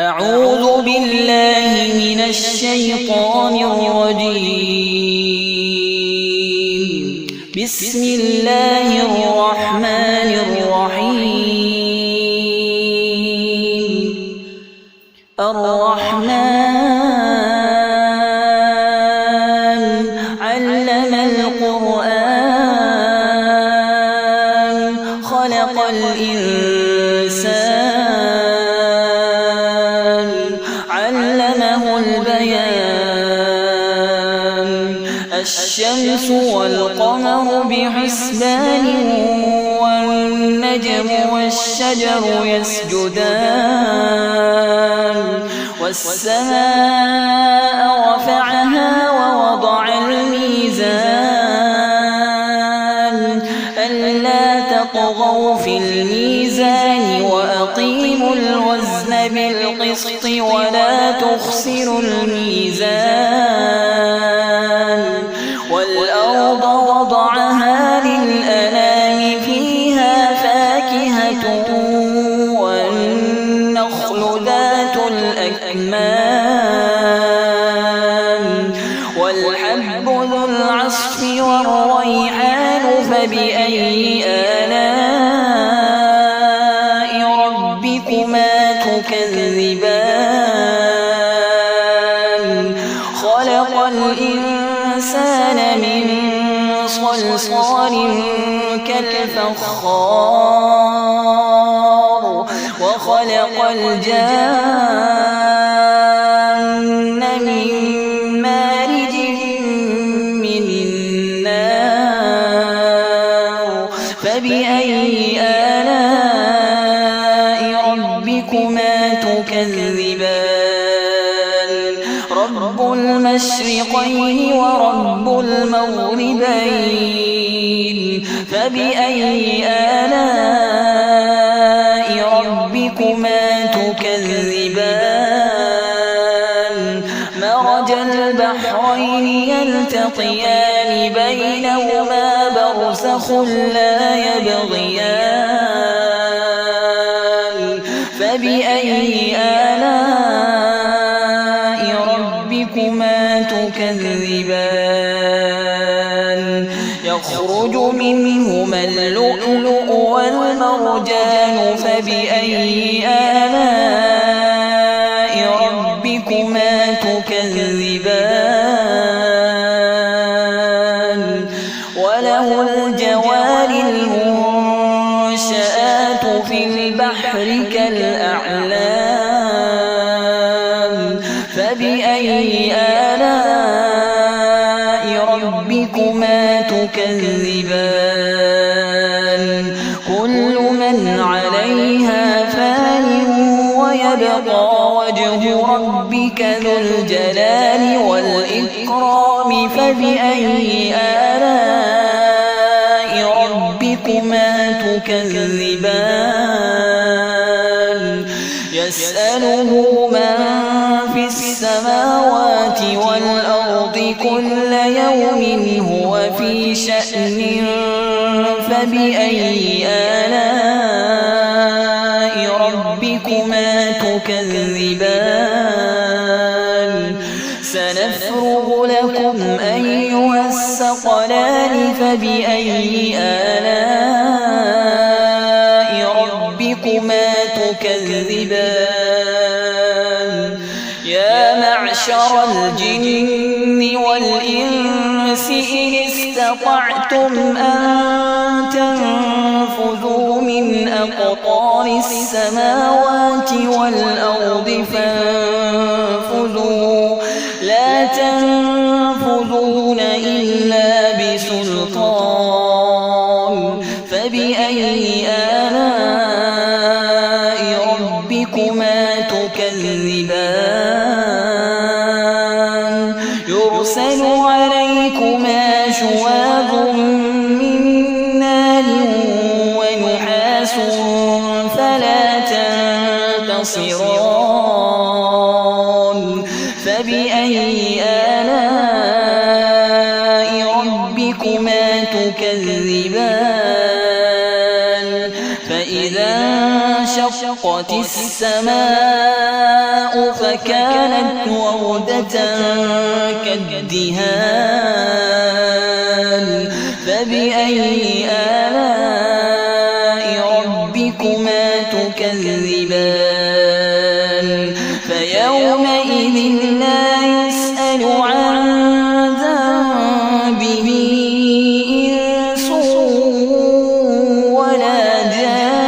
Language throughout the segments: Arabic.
أعوذ بالله من الشيطان الرجيم. بسم الله الرحمن الرحيم. الرحمن علم القرآن خلق الإنسان علمه البيان. الشمس والقمر بحسبان والنجم والشجر يسجدان. والسماء رفعها ووضع الميزان ألا تطغوا في الميزان وأقيموا الوزن بالقسط ولا تخسروا الميزان. والأرض وضعها للأنام فيها فاكهة والنخل ذات الأكمام والحب ذو العصف والريحان. فبأي آلاء ربكما تكذبان؟ خلق الإنسان من صلصال كالفخار وخلق الجان من مارج من نار. فبأي آلاء ربكما تكذبان؟ رب المشرقين ورب المغربين. فبأي آلاء ربكما تكذبان؟ مرج البحرين يلتقيان بينهما برزخ لا يبغيان. فبأي آلاء ربكما تكذبان؟ يخرج منهما اللؤلؤ والمرجان. فبأي آلاء ربكما تكذبان؟ وله الجوار المنشآت في البحر كالأعلام. فبأي آلاء ربكما تكذبان؟ كل من عليها فان ويبقى وجه ربك ذو الجلال والإكرام. فبأي آلاء ربكما تكذبان؟ يسأله من في السماوات والأرض كل يوم هو في شأن. فبأي آلاء ربكما تكذبان؟ سنفرغ لكم أيها الثقلان. فبأي آلاء ربكما تكذبان؟ يا معشر الجن والإنس إن استطعتم أن تنفذوا من أقطار السماوات والأرض فانفذوا لا تنفذون إلا بسلطان. فبأي آلاء ربكما تكذبان؟ يرسل عليكما شواظ من نار ونحاس فلا تنتصران. فبأي آلاء ربكما تكذبان؟ فإذا انشقت السماء فكانت وردة كالدهان فبأي آلاء ربكما تكذبان فيومئذ لا يسأل عن ذنبه إنس ولا جان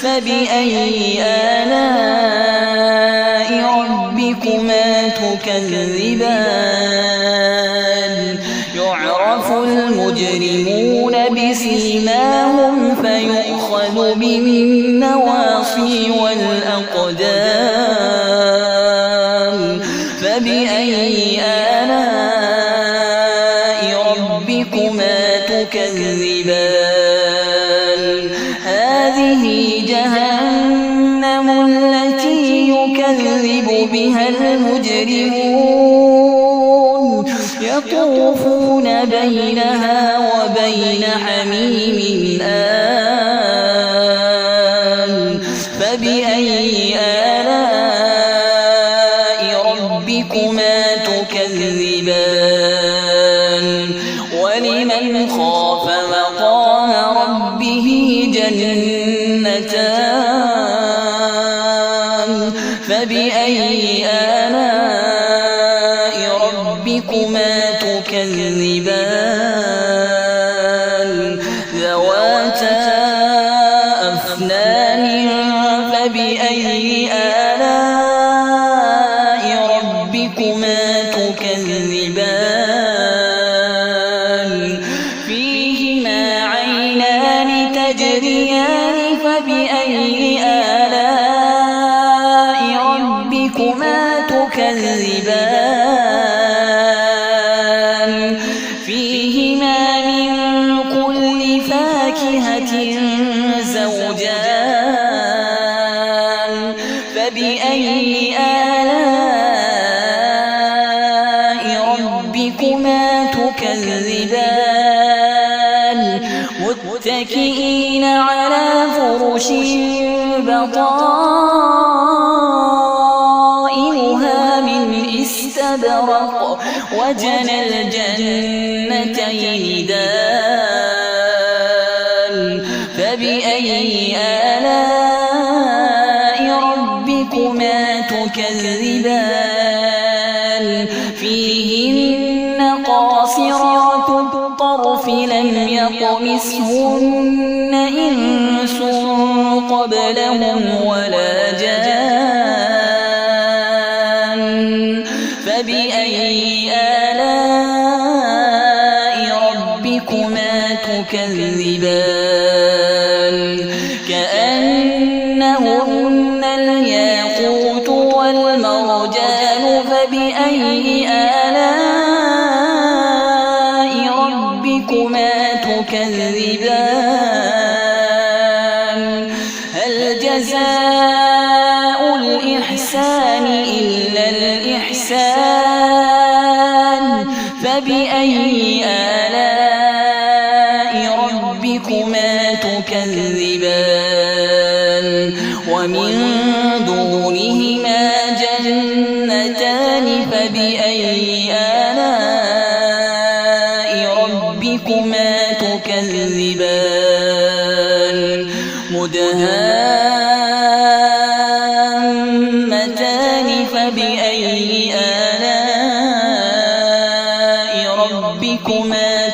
فبأي آلاء ربكما تكذبان يعرف المجرمون بسيماهم فيؤخذ بالنواصي والأقدام فبأي آلاء ربكما تكذبان هذه جهنم التي يكذب بها المجرمون يطوفون بينها وبين حميم آن فبأي آلاء ربكما تكذبان ولمن خاف مقام ربه جنتان فبأي آلاء ربكما تكذبان ذواتا أفنان فبأي آلاء ربكما تكذبان فيهما عينان تجريان فبأي آلاء ربكما تكذبان فيهما من كل فاكهة زوجان فبأي آلاء ربكما تكذبان متكئين على فرش بطائنها من استبرق وجنى الجنتين دان فبأي آلاء ربكما تكذبان فيهن قاصرات الطرف لم يطمثهن إنس قبلهم ولا جان فبأي آلاء ربكما تكذبان كأنهن الياقوت والمرجان فبأي آلاء ربكما تكذبان هل جزاء الإحسان إلا الإحسان فبأي آلاء ربكما تكذبان ومن دونهما جنتان فبأي آلاء ربكما تكذبان مدهامتان فبأي آلاء ربكما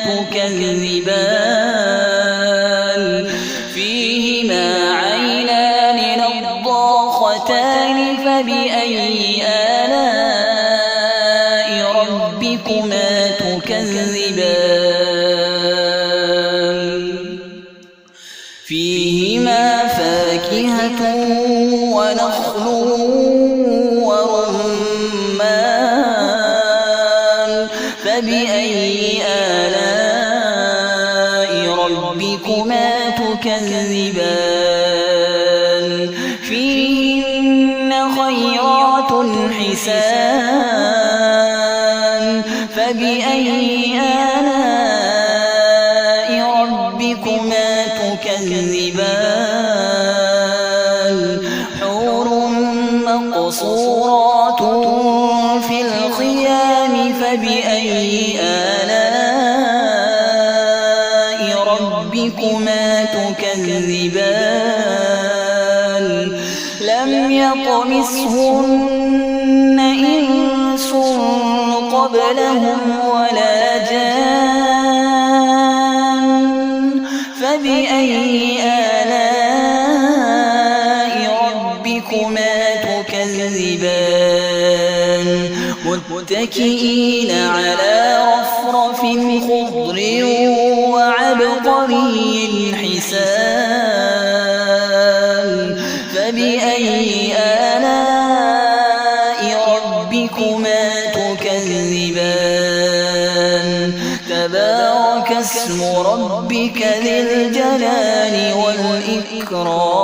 تكذبان فيهما عينان نضاختان فبأي آلاء ربكما تكذبان فيهما فاكهة ونخل ورمان فبأي آلاء ربكما تكذبان فيهن خيرات حسان فبأي آلاء ربكما تكذبان مقصورات في الخيام فبأي آلاء ربكما تكذبان لم يطمثهن إنس قبلهم ولا جان فبأي آلاء ربكما تكذبان متكئين على رفرف خضر وعبقري حسان فبأي آلاء ربكما تكذبان تبارك اسم ربك ذي الجلال والإكرام